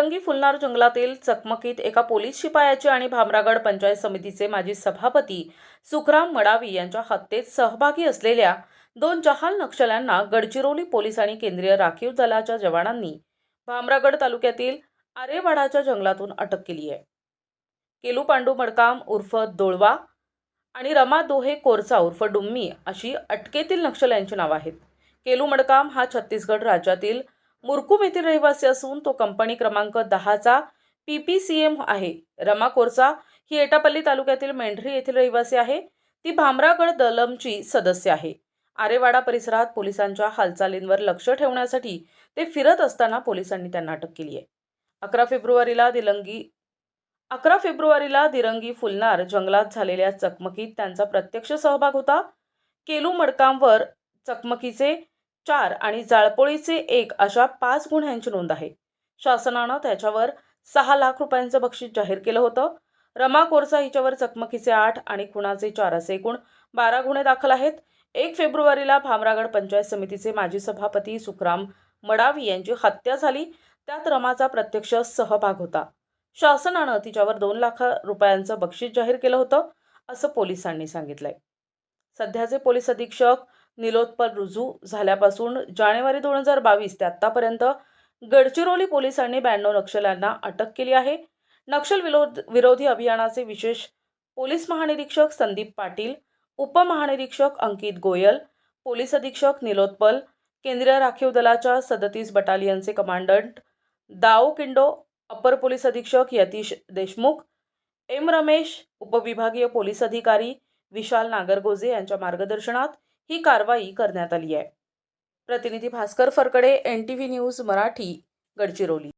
दिरंगी फुलनार जंगलातील चकमकीत एका पोलीस शिपायाचे आणि भामरागड पंचायत समितीचे माजी सभापती सुखराम मडावी यांच्या हत्येत सहभागी असलेल्या 2 जहाल नक्षल्यांना गडचिरोली पोलीस आणि केंद्रीय राखीव दलाच्या जवानांनी भामरागड तालुक्यातील आरेवाडाच्या जंगलातून अटक केली आहे। केलू पांडू मडकाम उर्फ दोळवा आणि रमा दोहे कोरचा उर्फ डुम्मी अशी अटकेतील नक्षल्यांची नावे आहेत। केलू मडकाम हा छत्तीसगड राज्यातील मुरकुम येथील रहिवासी असून तो कंपनी क्रमांक 10चा PPCM आहे। रमा कोरचा ही एटापल्ली तालुक्यातील मेंढरी येथील रहिवासी आहे। ती भामरागड दलमची सदस्य आहे। आरेवाडा परिसरात पोलिसांच्या हालचालींवर लक्ष ठेवण्यासाठी ते फिरत असताना पोलिसांनी त्यांना अटक केली आहे। 11 फेब्रुवारीला दिरंगी फुलनार जंगलात झालेल्या चकमकीत त्यांचा प्रत्यक्ष सहभाग होता। केलू मडकामवर चकमकीचे 4 आणि जाळपोळीचे 1 अशा 5 गुन्ह्यांची नोंद आहे। शासनाने त्याच्यावर 6 लाख रुपयांचं बक्षीस जाहीर केलं होतं। रमा कोरचा हिच्यावर चकमकीचे 8 आणि खुनाचे 4 असे एकूण 12 गुन्हे दाखल आहेत। 1 फेब्रुवारीला भामरागड पंचायत समितीचे माजी सभापती सुखराम मडावी यांची हत्या झाली, त्यात रमाचा प्रत्यक्ष सहभाग होता। शासनाने तिच्यावर 2 लाख रुपयांचं बक्षीस जाहीर केलं होतं असं पोलिसांनी सांगितलंय। सध्याचे पोलीस अधीक्षक निलोत्पल रुजू झाल्यापासून जानेवारी 2022 ते आतापर्यंत गडचिरोली पोलिसांनी 92 नक्षल्यांना अटक केली आहे। नक्षल विरोधी अभियानाचे विशेष पोलीस महानिरीक्षक संदीप पाटील, उपमहानिरीक्षक अंकित गोयल, पोलीस अधीक्षक निलोत्पल, केंद्रीय राखीव दलाच्या 37 बटालियनचे कमांडंट दाओ किंडो, अपर पोलीस अधीक्षक यतीश देशमुख, एम रमेश, उपविभागीय पोलीस अधिकारी विशाल नागरगोजे यांच्या मार्गदर्शनात ही कारवाई करण्यात आली आहे। प्रतिनिधी भास्कर फरकडे, NTV न्यूज मराठी, गडचिरोली।